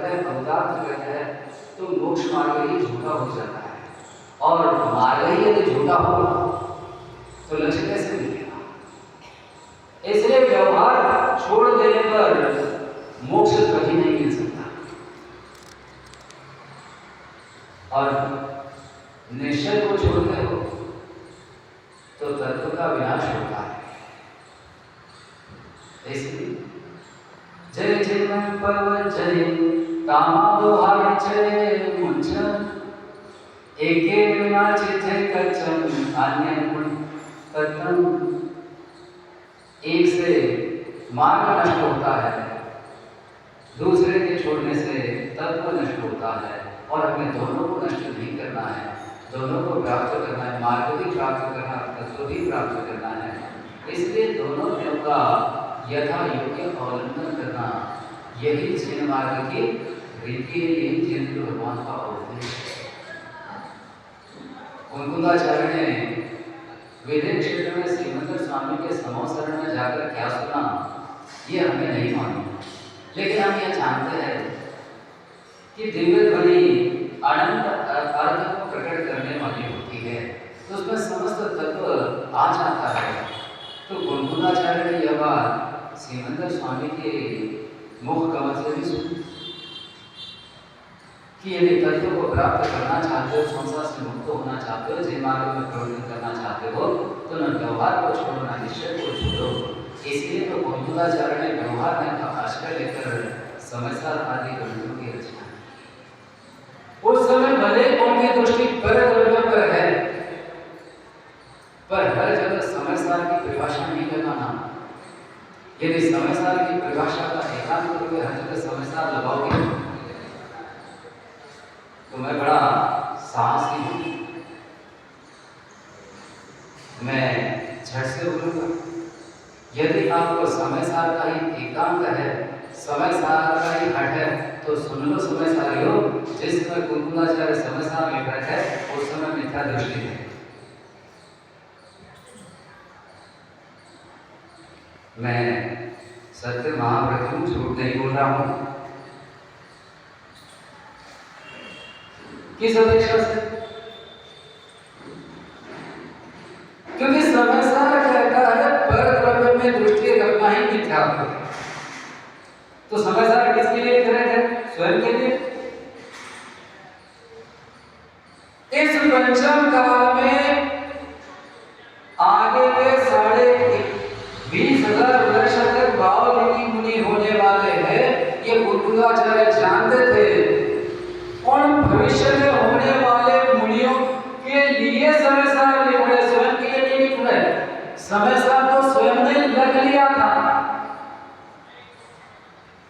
है, पदार्थ करता है, तो मोक्ष मार्ग ही झूठा हो जाता है। और मार्ग ही यदि झूठा हो तो लक्ष्य कैसे मिलेगा? इसलिए व्यवहार छोड़ देने पर मोक्ष कभी नहीं मिल सकता। और निश्चय को छोड़ते हो तो तत्व का विनाश होता है। इसलिए जय जय पवन जय तामादोहार जय मुझ एके विनाश जय कच्चम अन्य कथम। एक से मार्ग नष्ट होता है, दूसरे के छोड़ने से तत्व नष्ट होता है। और हमें दोनों को नष्ट नहीं करना है, दोनों को प्राप्त करना है, मार्ग भी प्राप्त करना है, तत्व भी प्राप्त करना है। इसलिए दोनों नियम का यथा योग्य अवलंबन करना यही जैन मार्ग की रीति है, यही जैन भगवान का उपदेश है। कुंकुदाचार्य ने वेदिक क्षेत्र में श्रीमंत स्वामी के समोसरण में जाकर क्या सुना, ये हमें नहीं मालूम, लेकिन हम यह जानते हैं कि दिव्य ध्वनि अनंत अर्थ को प्रकट करने वाली होती है, तो उसमें समस्त तत्व आ जाता है। तो कुंकुदाचार्य ने यह बात श्रीमंत स्वामी के मुख कमल से भी सुनी कि यदि तत्व को प्राप्त करना चाहते हो, संसार से मुक्त होना चाहते हो, जिन मार्ग में प्रवृत्ति करना चाहते हो, तो न व्यवहार को छोड़ो न निश्चय को छोड़ो। इसलिए तो कुंकुदाचार्य ने व्यवहार में का आश्रय लेकर समयसार आदि ग्रंथों की रचना। उस समय भले उनकी दृष्टि पर द्रव्य पर है, पर हर जगह समयसार की परिभाषा नहीं लगाना। यदि समयसार की परिभाषा का एकांत करोगे, हर जगह समयसार लगाओगे, तो मैं बड़ा साहसी हूं, मैं झट से बोलूंगा। यदि आपको समयसार का ही एकांत है, समयसार का ही हट है, तो सुन लो समयसारियों, जिस समय कुंकुदाचार्य समयसार में बैठे है उस समय मिथ्या दृष्टि है। मैं सत्य महाव्रत हूं, झूठ नहीं बोल रहा हूं। किस अपेक्षा से? क्योंकि समयसार कहता है पर द्रव्य में दृष्टि रखना ही मिथ्या है। तो समयसार किसके लिए लिख रहे थे? स्वयं के लिए। इस पंचम काल में आगे के 20,000 वर्ष तक बावली मुनि होने वाले हैं, ये कुंकुदाचार्य जानते थे। उन भविष्य में होने वाले मुनियों के लिए समयसार लिख रहे, स्वयं के लिए नहीं लिख रहे। समयसार तो स्वयं ने लिख लिया था,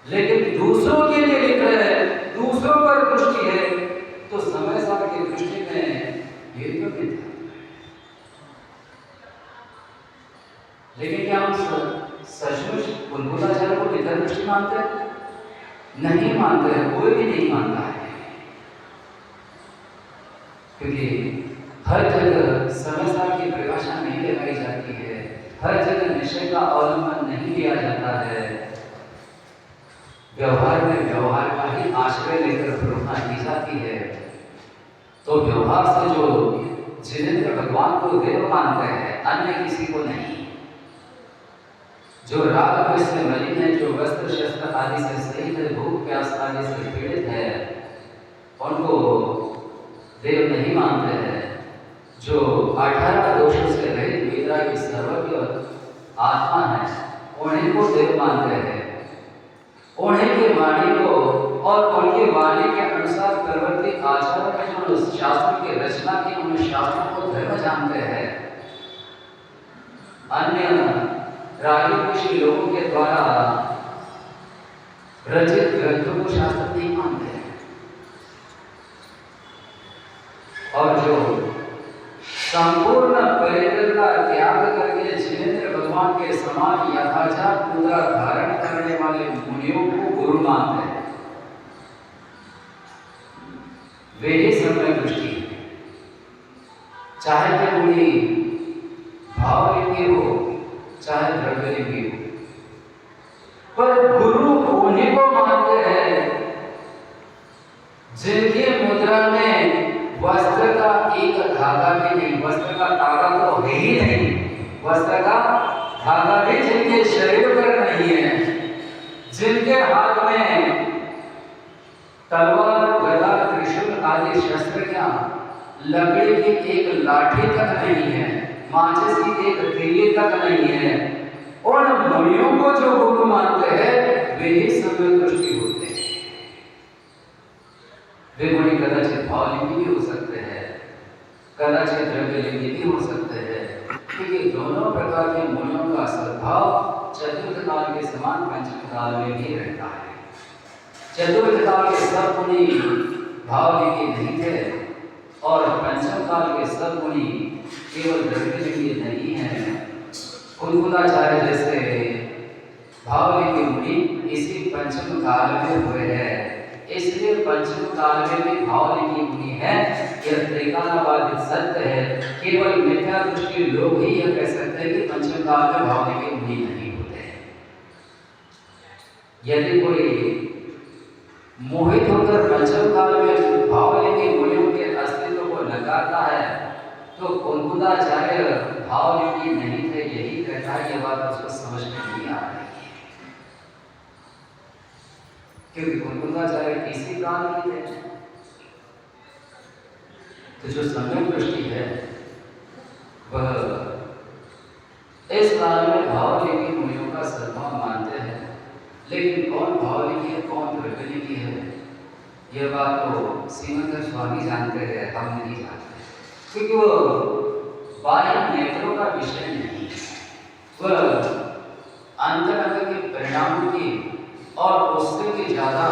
लेकिन दूसरों के लिए लिख रहे हैं, दूसरों पर दृष्टि है, तो समयसार की दृष्टि में ये तो नहीं था। लेकिन क्या हम सचमुच कुंकुदाचार्य को मिथ्या दृष्टि मानते हैं? नहीं मानते हैं, कोई भी नहीं मानता है। क्योंकि हर जगह समयसार की परिभाषा नहीं लगाई जाती है, हर जगह निश्चय का अवलंबन नहीं लिया जाता है। व्यवहार में व्यवहार का ही आश्रय लेकर प्रवृत्ति की जाती है। तो व्यवहार से जो जिनेंद्र भगवान को देव मानते हैं, अन्य किसी को नहीं। जो राग से मलिन है, जो वस्त्र शस्त्र आदि से सहित है, भूख प्यास आदि से पीड़ित है, उनको देव नहीं मानते हैं। जो 18 दोषों से रहित विरागी सर्वज्ञ आत्मा है, उन्हीं को देव मानते हैं। उन्हीं की वाणी को और उनकी वाणी के अनुसार प्रवृत्ति आचरण में जो शास्त्र की रचना की, उन शास्त्रों को धर्म जानते हैं। अन्य रागी लोगों के द्वारा रचित ग्रंथों को शास्त्र नहीं मानते हैं। और जो संपूर्ण परिग्रह का त्याग करके जिनेंद्र भगवान के समान यथाचार मुद्रा धारण करने वाले मुनियों को गुरु मानते हैं, वे ही समय दृष्टि है। चाहे कि मुनि भावलिंगी हो, चाहे द्रव्यलिंगी हो, पर गुरु उन्हीं को मानते हैं जिनकी मुद्रा में वस्त्र का एक धागा भी नहीं, वस्त्र का धागा तो है ही नहीं, वस्त्र का धागा भी जिनके शरीर पर नहीं है, जिनके हाथ में तलवार, गदा, त्रिशूल आदि शस्त्र क्या, लकड़ी की एक लाठी तक नहीं है, माचिस की एक तीली तक नहीं है, उन मुनियों को जो गुरु मानते हैं वे ही सम्यक दृष्टि होते हैं। वे मुनि कदाचित भावलिंगी भी हो सकते हैं, कदाचित द्रव्यलिंगी भी हो सकते हैं, क्योंकि दोनों प्रकार के मुनियों का सद्भाव चतुर्थ काल के समान पंचम काल में भी रहता है। चतुर्थ काल के सब मुनि भावलिंगी नहीं थे और पंचम काल के सब मुनि केवल द्रव्यलिंगी नहीं है। कुलकुलाचार्य जैसे भावलिंगी मुनि इसी पंचम काल में हुए हैं, इसलिए पंचम काल में भी भावलिंगी मुनि है। यह त्रिकालबाधित सत्य है, केवल मिथ्या दृष्टि लोग ही यह कह सकते हैं कि पंचम काल में भावलिंगी मुनि नहीं होते हैं। यदि कोई मोहित होकर पंचम काल में भावलिंगी मुनियों के अस्तित्व को नकारता है तो कुलकुलाचार्य भावलिंगी नहीं थे यही कहता है, यह बात उसको समझ में नहीं आ रही है, क्योंकि कुलकुलाचार्य इसी काल के थे। तो जो सम्यक दृष्टि है वह इस काल में भावलिंगी मुनियों का सद्भाव मानते हैं, लेकिन कौन भावलिंगी है कौन द्रव्यलिंगी है यह बात तो श्रीमंत स्वामी जानते हैं, हम नहीं जानते, क्योंकि वो बाह्य नेत्रों का विषय नहीं है, वह अंतरंग के परिणामों की और उससे भी ज्यादा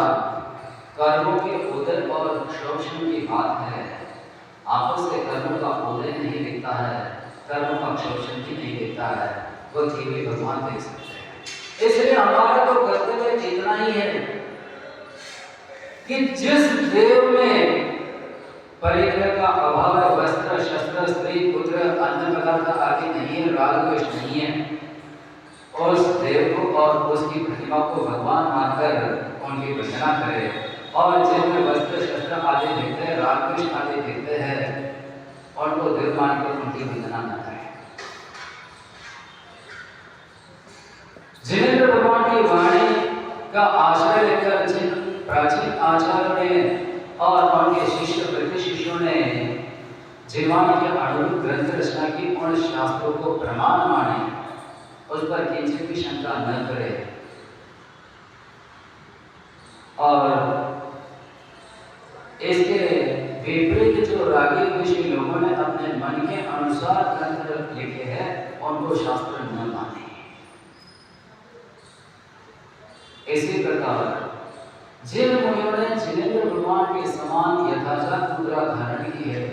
कर्मों के उदय और शोषण की बात है। आपस से कर्मों का उदय नहीं दिखता है, कर्मों का शोषण भी नहीं दिखता है, वो केवल भगवान देख सकते हैं। इसलिए हमारा तो कर्तव्य इतना ही है कि जिस देव में परिग्रह का अभाव है, वस्त्र, शस्त्र, स्त्री, पुत्र, अन्य पदार्थ आदि नहीं है, राग द्वेष नहीं है, और उस देव को और उसकी प्रतिमा को भगवान मानकर उनकी वंदना करे। और जिनमें वस्त्र, शस्त्र आदि दिखते हैं, राग द्वेष आदि दिखते हैं, उनको देव मानकर उनकी वंदना न करें। जिनेंद्र भगवान की वाणी का आश्रय लेकर जिन प्राचीन आचार्यों ने और उनके शिष्य प्रति शिष्यों ने जिनवाणी के अनुरूप ग्रंथ रचना की, उन शास्त्रों को प्रमाण माने, उस पर किंचित भी शंका न करे। और इसके विपरीत जो रागी द्वेषी लोगों ने अपने मन के अनुसार ग्रंथ लिखे हैं उनको शास्त्र न माने। इसी प्रकार जिन मुनियों ने जिनेंद्र भगवान के समान यथार्थ मुद्रा धारण की है,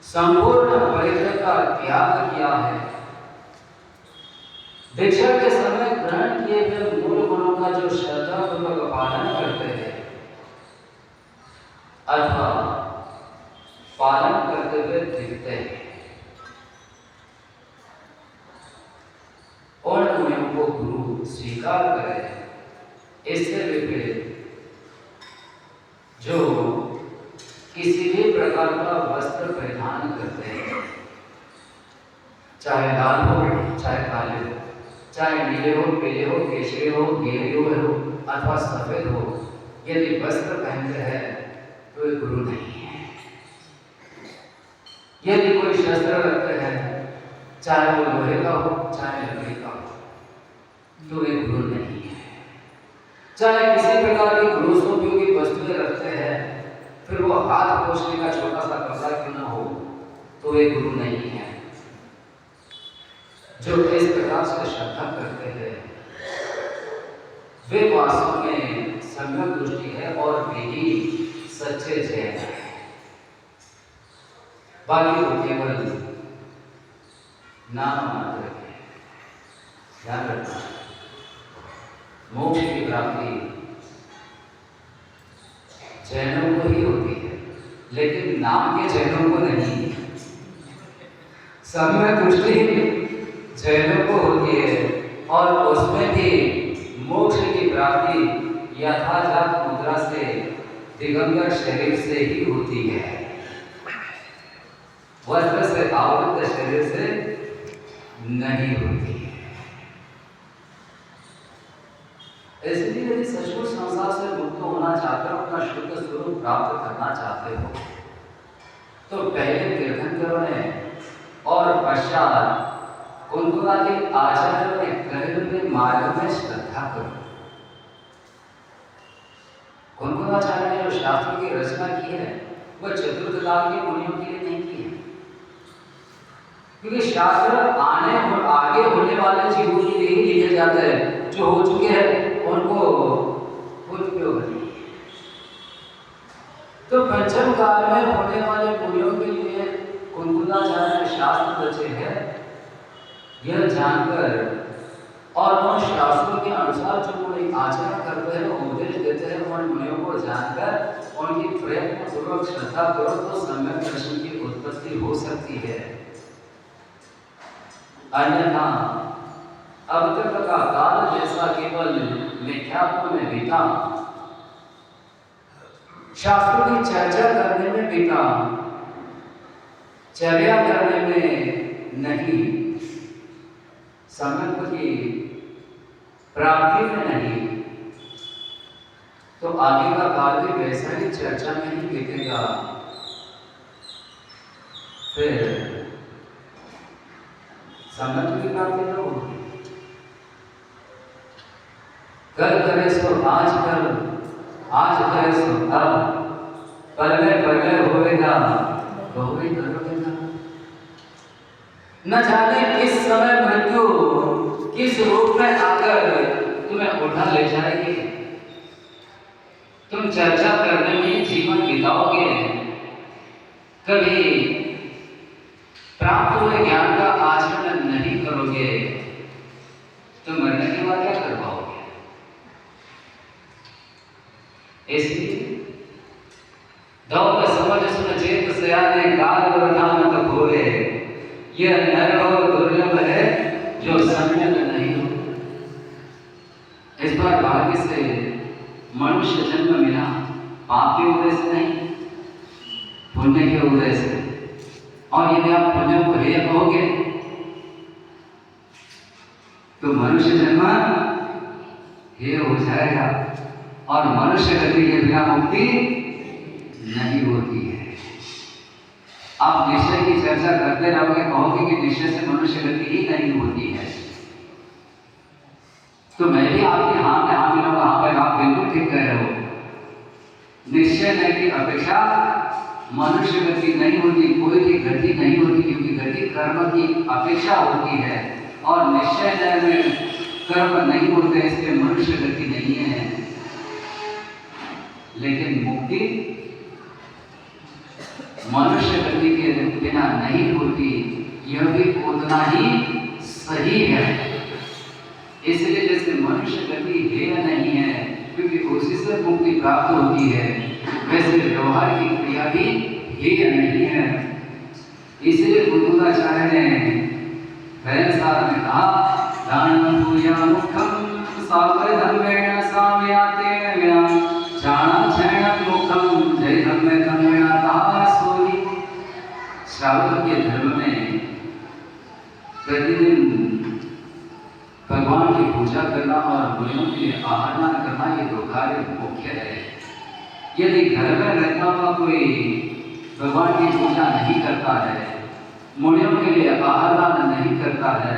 संपूर्ण परिग्रह का त्याग किया है, दीक्षा के समय ग्रहण किए हुए मूल गुणों का जो श्रद्धापूर्वक पालन करते हैं अथवा पालन करते हुए दिखते हैं, उन मुनियों को गुरु स्वीकार करें। इससे विपरीत जो किसी भी प्रकार का वस्त्र परिधान करते हैं, चाहे लाल हो चाहे काले हो, चाहे नीले हो, पीले हो, केशरी हो, गेरुए हो अथवा सफेद हो, यदि वस्त्र पहनते हैं तो वे गुरु नहीं है। यदि कोई शस्त्र रखते हैं, चाहे वो लोहे का हो चाहे लकड़ी का हो, तो वे गुरु नहीं है। चाहे किसी प्रकार की गृहस्थोपयोगी वस्तुएं रखते हैं, फिर वो हाथ पोंछने का छोटा सा कपड़ा क्यों ना हो, तो वे गुरु नहीं है। जो इस प्रकार से श्रद्धा करते हैं वे वास्तव में सम्यक दृष्टि है और वे ही सच्चे जैन है। बाकी तो केवल नाम मात्र है। ध्यान रखना, मोक्ष की प्राप्ति जैनों को ही होती है, लेकिन नाम के जैनों को नहीं। सम्यक दृष्टि जैनों को होती है और उसमें भी मोक्ष की प्राप्ति यथार्थ मुद्रा से दिगंबर शरीर से ही होती है, वस्त्र से आवृत शरीर से नहीं होती है। इसलिए यदि सचमुच संसार से मुक्त होना चाहते हो, अपना शुद्ध स्वरूप प्राप्त करना चाहते हो, तो पहले तीर्थंकरों ने और पश्चात कुंकुमादि आचार्यों ने कहे हुए मार्ग में श्रद्धा करो। कुंकुमाचार्य ने जो शास्त्रों की रचना की है वह चतुर्थ काल के मुनियों के लिए नहीं की है, क्योंकि शास्त्र आगे होने वाले जीवों के लिए ही लिखे जाते हैं। जो हो चुके हैं उनको उपयोग नहीं। तो पंचम काल में होने वाले मुनियों के लिए कुंकुमाचार्य ने शास्त्र रचे हैं, यह जानकर और उन शास्त्रों के अनुसार जो मुनि आचरण करते हैं, उपदेश देते हैं, उन मुनियों को जानकर उनकी प्रयत्न पूर्वक श्रद्धा करो तो सम्यक दर्शन की उत्पत्ति हो सकती है। अन्यथा अब तक का काल जैसा केवल मिथ्यात्व में बीता, शास्त्रों की चर्चा करने में बीता, चर्या करने में नहीं, सम्यक की प्राप्ति में नहीं, तो आगे का काल भी वैसा ही चर्चा में ही बीतेगा। फिर सम्यक की प्राप्ति न होगी। कल करे सो आज कल, आज करे सो अब, पल होएगा तो ही करोगे। न जाने किस समय मृत्यु किस रूप में आकर तुम्हें उठा ले जाएगी। तुम चर्चा करने में जीवन बिताओगे, कभी प्राप्त हुए ज्ञान का आचरण नहीं करोगे, तो मरने के बाद क्या कर पाओगे? इसलिए दौड़ समझ सुन चेत सयाने काल वरदान तक होए, यह नर हो दुर्लभ है जो सम्यक नहीं हो। इस बार भाग्य से मनुष्य जन्म मिला, पाप के उदय से नहीं, पुण्य के उदय से। और यदि आप पुण्य को हेय कहोगे तो मनुष्य जन्म हेय हो जाएगा और मनुष्य गति के बिना मुक्ति नहीं होती है। आप निश्चय की चर्चा करते रहोगे, कहोगे कि निश्चय से मनुष्य गति ही नहीं होती है, तो मैं भी आपके हाँ में हाँ मिलूंगा। हाँ भाई, आप बिल्कुल ठीक कह रहे हो। निश्चय नहीं की अपेक्षा मनुष्य गति नहीं होती, कोई भी गति नहीं होती, क्योंकि गति कर्म की अपेक्षा होती है और निश्चय में कर्म नहीं होते, इसलिए मनुष्य गति नहीं है। लेकिन मुक्ति मनुष्य गति के बिना नहीं होती, यह भी उतना ही सही है। इसलिए जैसे मनुष्य गति हेय नहीं है क्योंकि उसी से मुक्ति प्राप्त होती है, वैसे व्यवहार की क्रिया भी हेय नहीं है। इसलिए कुंकुमाचार्य ने सार में कहा, दानं पूजा मुखम सागर धर्मेण साम्यातेन विना चाणं क्षणं मुखम जय धर्मे धर्मेण कहा सोई। श्रावक के धर्म में प्रतिदिन भगवान की पूजा करना और मुनियों के लिए आराधना करना, ये दो कार्य मुख्य है। यदि घर में रहता हुआ कोई भगवान की पूजा नहीं करता है, मुनियों के लिए आराधना नहीं करता है,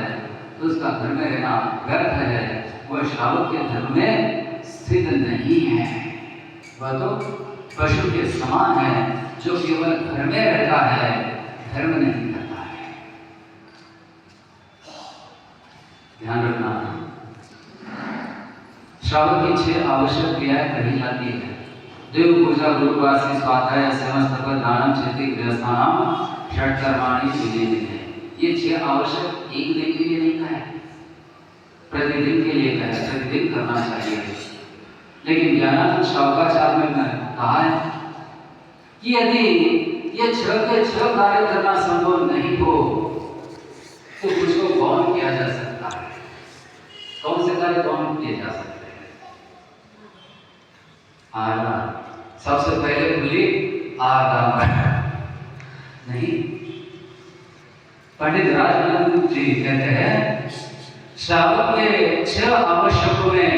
तो उसका घर में रहना व्यर्थ है, वह श्रावक के धर्म में स्थित नहीं है। वह तो पशु के समान है जो केवल घर में रहता है, धर्म नहीं करता है। ध्यान रखना, श्रावक की 6 आवश्यक क्रियाएं कही जाती है। देव पूजा, गुरुवासी, स्वाध्याय, समस्तक, दानम, क्षति, गृहस्थानम, षट कर्माणि विधि है। ये 6 आवश्यक एक दिन के लिए नहीं कहा है, प्रतिदिन के लिए कहा है, प्रतिदिन करना चाहिए। लेकिन ज्ञानानंद श्रावकाचार्य ने कहा है कि यदि ये 6 के 6 कार्य करना संभव नहीं हो तो कुछ को गौण किया जा सकता है। कौन से कार्य गौण किए जा सकते हैं? सबसे सबसे पहले खुली आगाम नहीं। पंडित राजनंद जी कहते हैं श्रावक के 6 आवश्यकों में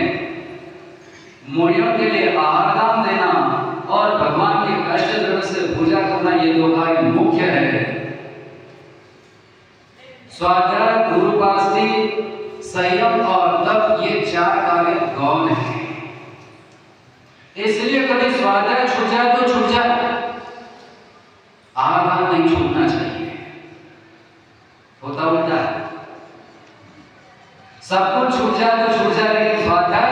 मुनियों के लिए आहार दान देना और भगवान के अष्ट द्रव्य से पूजा करना, ये 2 कार्य मुख्य है। स्वाध्याय, गुरुपास्ती, संयम और तप, ये 4 कार्य गौण है। इसलिए कभी स्वाध्याय छूट जाए तो छूट जाए, आहार दान नहीं छूटना चाहिए। होता उल्टा है, सब कुछ छूट जाए तो छूट जाए, लेकिन स्वाध्याय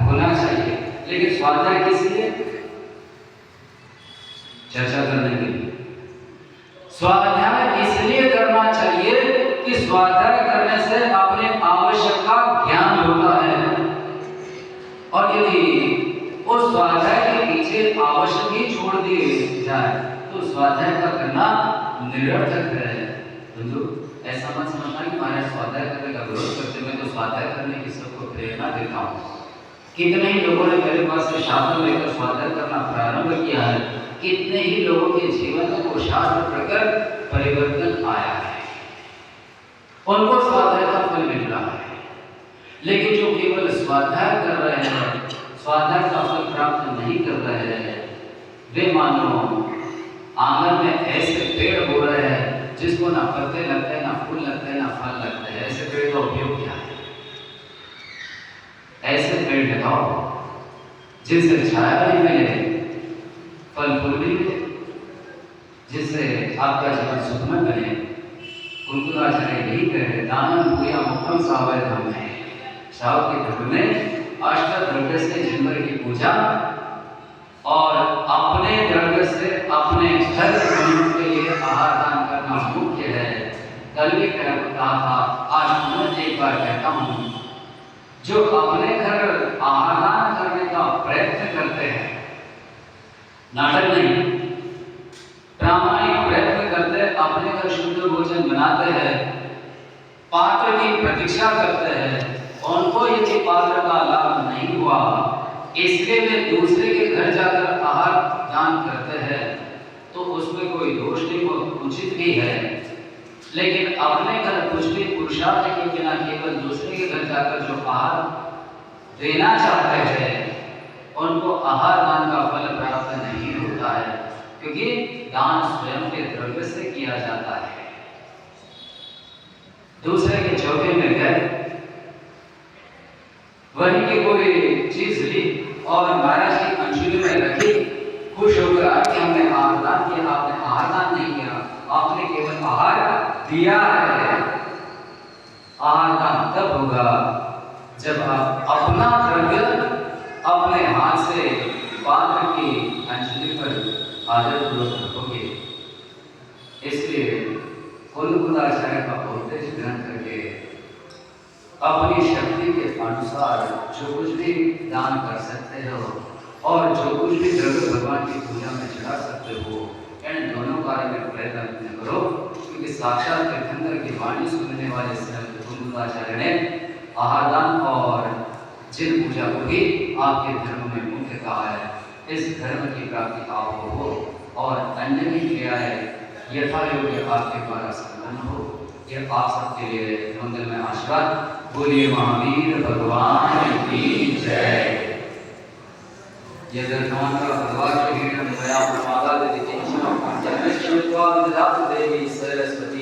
होना चाहिए। लेकिन स्वाध्याय किस लिए? चर्चा करने के लिए। स्वाध्याय इसलिए करना चाहिए कि स्वाध्याय करने से अपने आवश्यक का ज्ञान होता है, और यदि उस स्वाध्याय के पीछे आवश्यक ही छोड़ दिए जाए तो स्वाध्याय का करना निरर्थक है। समझो, ऐसा मत समझना कि महाराज स्वाध्याय करने का विरोध करते, मैं तो स्वाध्याय करने की सबको प्रेरणा देता हूँ। कितने ही लोगों ने मेरे पास से शास्त्र लेकर स्वाध्याय करना प्रारंभ किया है, कितने ही लोगों के जीवन में वो शास्त्र प्रकट परिवर्तन आया है, उनको स्वाध्याय का फल मिल रहा है। लेकिन जो केवल स्वाध्याय कर रहे हैं, स्वाध्याय का फल प्राप्त नहीं कर रहे हैं, वे मानो आंगन में ऐसे पेड़ हो रहे हैं जिसको ना पत्ते लगते हैं, ना फूल लगते हैं, ना फल लगते हैं। ऐसे पेड़ का उपयोग क्या है? ऐसे पेड़ लगाओ जिनसे छाया भी मिले, फल फूल भी मिले, जिससे आपका जीवन सुखमय बने। कुलकुलाचार्य यही कहे, दानम भूया मुक्तम सावय धर्म है। श्रावक के धर्म में अष्ट द्रव्य से जिनवर की पूजा और अपने द्रव्य से अपने घर के लिए आहार दान करना मुख्य है। कल भी कहा था, आज मैं एक बार कहता हूँ, जो अपने घर आहार दान करने का प्रयत्न करते हैं, नाटक नहीं, प्रामाणिक प्रयत्न करते, अपने घर शुद्ध भोजन बनाते हैं, पात्र की प्रतीक्षा करते हैं, उनको यदि पात्र का लाभ नहीं हुआ इसलिए वे दूसरे के घर जाकर आहार दान करते हैं, तो उसमें कोई दोष नहीं, वो उचित भी है। लेकिन अपने घर कुछ भी पुरुषार्थ के बिना केवल दूसरे के घर जाकर जो आहार देना चाहते हैं, उनको आहार दान का फल प्राप्त नहीं होता है, क्योंकि दान स्वयं के द्रव्य से किया जाता है। दूसरे के चौके में गए, वही की कोई चीज ली और महाराज की अंशुली में रखी, खुश होकर कि हमने आहार दान किया, आपने आहार दान नहीं किया, आपने केवल आहार दिया है। आहार दान तब होगा जब आप अपना द्रव्य अपने हाथ से पात्र की अंशुली पर आदर पूर्वक रखोगे। इसलिए कुलकुलाचार्य का उपदेश ग्रहण करके अपनी शक्ति के अनुसार जो कुछ भी दान कर सकते हो और जो कुछ भी द्रव्य भगवान की पूजा में चढ़ा सकते हो, इन दोनों कार्य में प्रयत्न करो, क्योंकि साक्षात तीर्थंकर की वाणी सुनने वाले कुलकुलाचार्य ने आहार दान और जिन पूजा को भी आपके धर्म में मुख्य कहा है। इस धर्म की प्राप्ति आपको हो और अन्य भी क्रियाएं यथा योग्य आपके द्वारा संपन्न हो, यह आप सबके लिए मंगलमय आशीर्वाद। बोलिए महावीर भगवान की जय। यदर्भवान का भगवान के हीन मया प्रमादा देवी सरस्वती